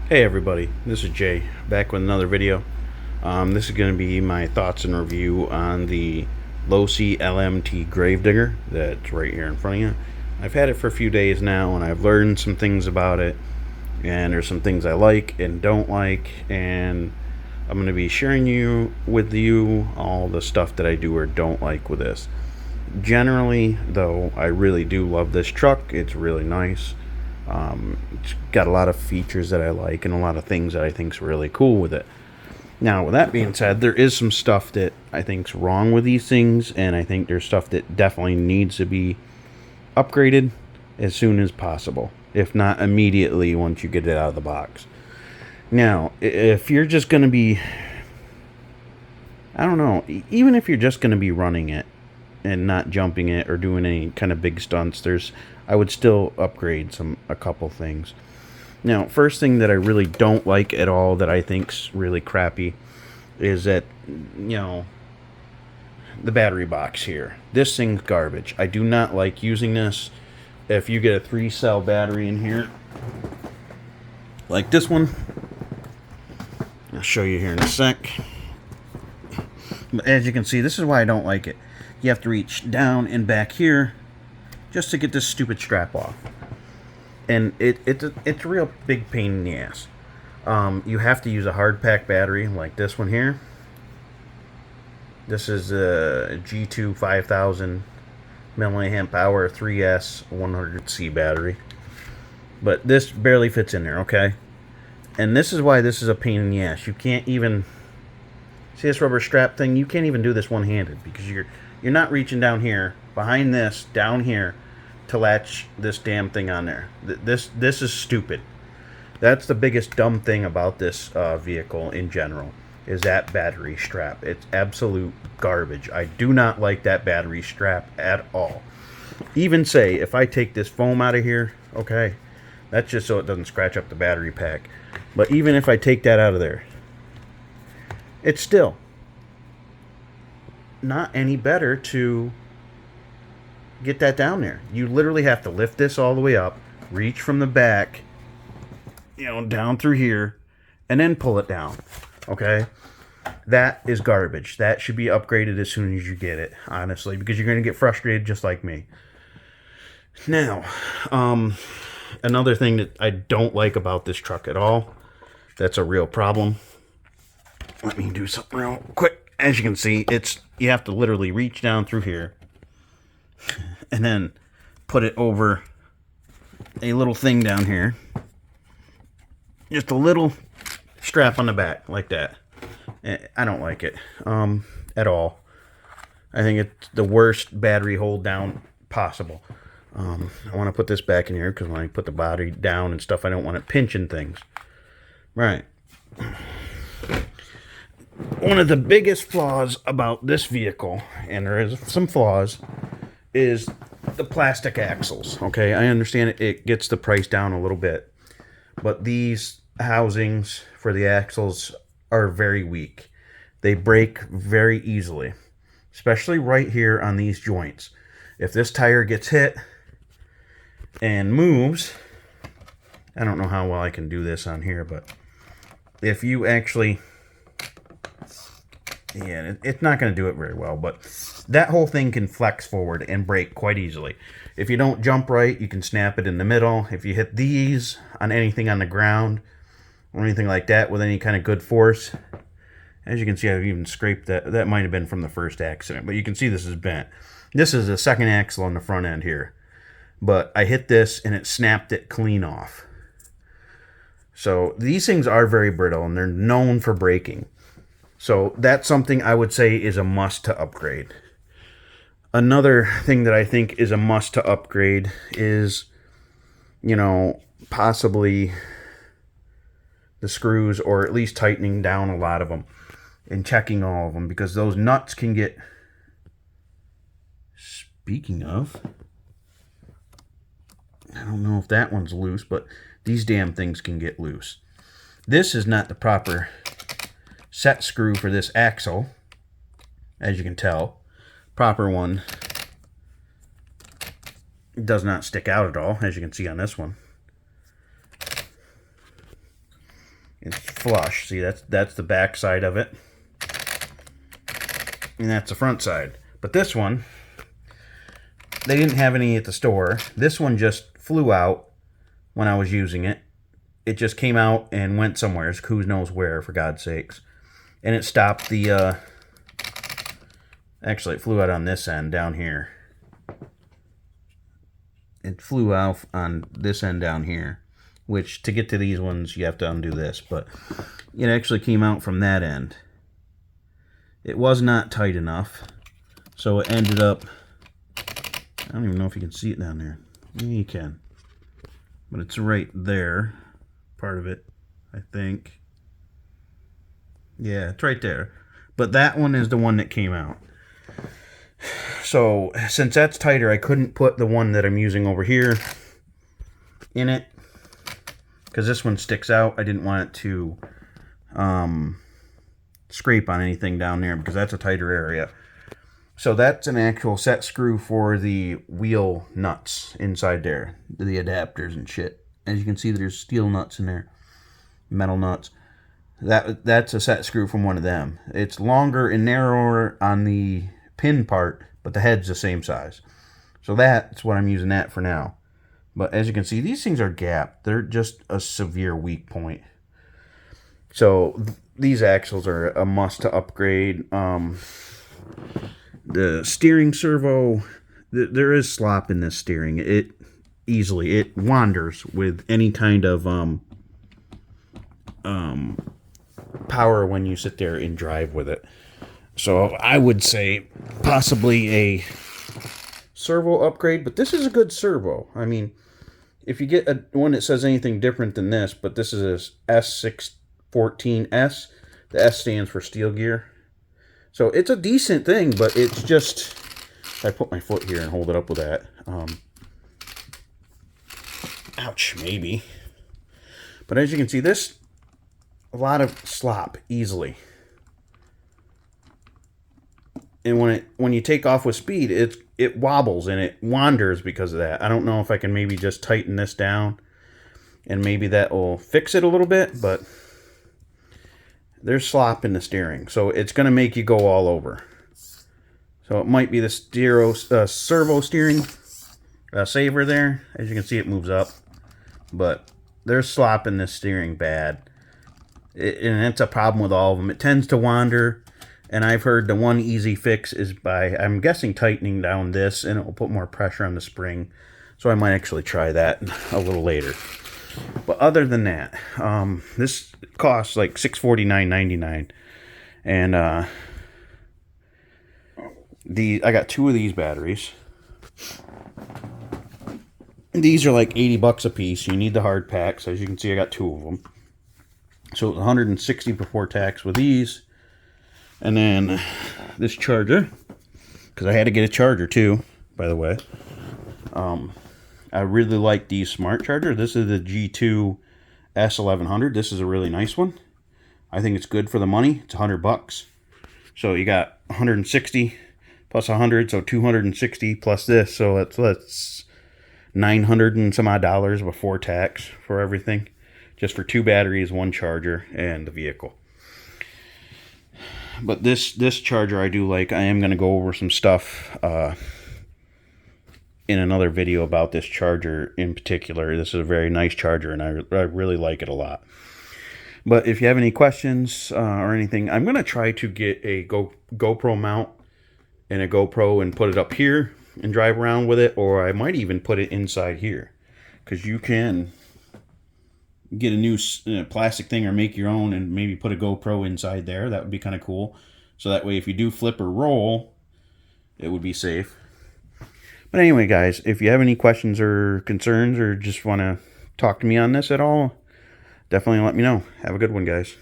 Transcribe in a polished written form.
Hey everybody, this is Jay, back with another video. This is going to be my thoughts and review on the Losi LMT Gravedigger that's right here in front of you. I've had it for a few days now and I've learned some things about it, and there's some things I like and don't like, and I'm going to be sharing with you all the stuff that I do or don't like with this. Generally, though, I really do love this truck. It's really nice. It's got a lot of features that I like and a lot of things that I think is really cool with it. Now, with that being said, there is some stuff that I think's wrong with these things, and I think there's stuff that definitely needs to be upgraded as soon as possible, if not immediately once you get it out of the box. Now, if you're just going to be, I don't know, even if you're just going to be running it and not jumping it or doing any kind of big stunts, I would still upgrade a couple things. Now, first thing that I really don't like at all, that I think's really crappy, is that, the battery box here. This thing's garbage. I do not like using this. If you get a 3-cell battery in here, like this one, I'll show you here in a sec. But as you can see, this is why I don't like it. You have to reach down and back here just to get this stupid strap off. And it's a real big pain in the ass. You have to use a hard pack battery like this one here. This is a G2 5000 milliamp hour 3S 100C battery. But this barely fits in there, okay? And this is why this is a pain in the ass. You can't even, see this rubber strap thing? You can't even do this one-handed because you're not reaching down here, behind this, down here, to latch this damn thing on there. This is stupid. That's the biggest dumb thing about this vehicle in general, is that battery strap. It's absolute garbage. I do not like that battery strap at all. Even say, if I take this foam out of here, okay, that's just so it doesn't scratch up the battery pack. But even if I take that out of there, it's still not any better to get that down there. You literally have to lift this all the way up, reach from the back, down through here, and then pull it down. Okay? That is garbage. That should be upgraded as soon as you get it, honestly, because you're going to get frustrated just like me. Now, another thing that I don't like about this truck at all, that's a real problem. Let me do something real quick. As you can see, you have to literally reach down through here and then put it over a little thing down here. Just a little strap on the back, like that. I don't like it at all. I think it's the worst battery hold down possible. I want to put this back in here because when I put the battery down and stuff, I don't want it pinching things. Right. One of the biggest flaws about this vehicle, and there is some flaws, is the plastic axles. Okay, I understand it gets the price down a little bit, but these housings for the axles are very weak. They break very easily, especially right here on these joints. If this tire gets hit and moves, I don't know how well I can do this on here, but if you actually, yeah, it's not going to do it very well, but that whole thing can flex forward and break quite easily. If you don't jump right, you can snap it in the middle. If you hit these on anything on the ground or anything like that with any kind of good force, as you can see, I've even scraped that. That might have been from the first accident, but you can see this is bent. This is the second axle on the front end here, but I hit this and it snapped it clean off. So these things are very brittle and they're known for breaking. So that's something I would say is a must to upgrade. Another thing that I think is a must to upgrade is, possibly the screws, or at least tightening down a lot of them and checking all of them, because those nuts can get, speaking of, I don't know if that one's loose, but these damn things can get loose. This is not the proper set screw for this axle, as you can tell. Proper one does not stick out at all, as you can see on this one. flush. See, that's the back side of it, and that's the front side. But this one, they didn't have any at the store. This one just flew out when I was using it. It just came out and went somewhere. Who knows where, for God's sakes. And it stopped the... Actually, it flew out on this end down here. It flew out on this end down here. Which, to get to these ones, you have to undo this. But it actually came out from that end. It was not tight enough. So it ended up... I don't even know if you can see it down there. Yeah, you can. But it's right there. Part of it, I think. Yeah, it's right there. But that one is the one that came out. So, since that's tighter, I couldn't put the one that I'm using over here in it. Because this one sticks out. I didn't want it to scrape on anything down there, because that's a tighter area. So that's an actual set screw for the wheel nuts inside there. The adapters and shit. As you can see, there's steel nuts in there. Metal nuts. That's a set screw from one of them. It's longer and narrower on the pin part, but the head's the same size. So that's what I'm using that for now. But as you can see, these things are gapped. They're just a severe weak point. So these axles are a must to upgrade. The steering servo, there is slop in this steering. It wanders with any kind of power when you sit there and drive with it. So I would say possibly a servo upgrade, but this is a good servo. I mean, if you get one that says anything different than this, but this is a S614S. The S stands for steel gear. So it's a decent thing, but it's just... If I put my foot here and hold it up with that... ouch, maybe. But as you can see, this... A lot of slop, easily. And when you take off with speed, it wobbles and it wanders because of that. I don't know if I can maybe just tighten this down. And maybe that will fix it a little bit, but... There's slop in the steering, so it's going to make you go all over. So it might be the servo steering saver there. As you can see, it moves up. But there's slop in this steering bad. And that's a problem with all of them. It tends to wander. And I've heard the one easy fix is by, I'm guessing, tightening down this, and it will put more pressure on the spring. So I might actually try that a little later. But other than that, this costs like $649.99, and I got two of these batteries. These are like $80 a piece. You need the hard packs. As you can see, I got two of them. So it's $160 before tax with these, and then this charger, because I had to get a charger too, by the way. I really like these smart chargers. This is the G2 S1100. This is a really nice one. I think it's good for the money. It's $100. So you got 160 plus 100, so 260 plus this. So that's 900 and some odd dollars before tax for everything. Just for two batteries, one charger, and the vehicle. But this charger I do like. I am going to go over some stuff in another video about this charger in particular. This is a very nice charger, and I really like it a lot. But if you have any questions or anything, I'm going to try to get a GoPro mount and a GoPro and put it up here and drive around with it, or I might even put it inside here, because you can get a new plastic thing or make your own and maybe put a GoPro inside there. That would be kind of cool. So that way if you do flip or roll, it would be safe. But anyway, guys, if you have any questions or concerns or just want to talk to me on this at all, definitely let me know. Have a good one, guys.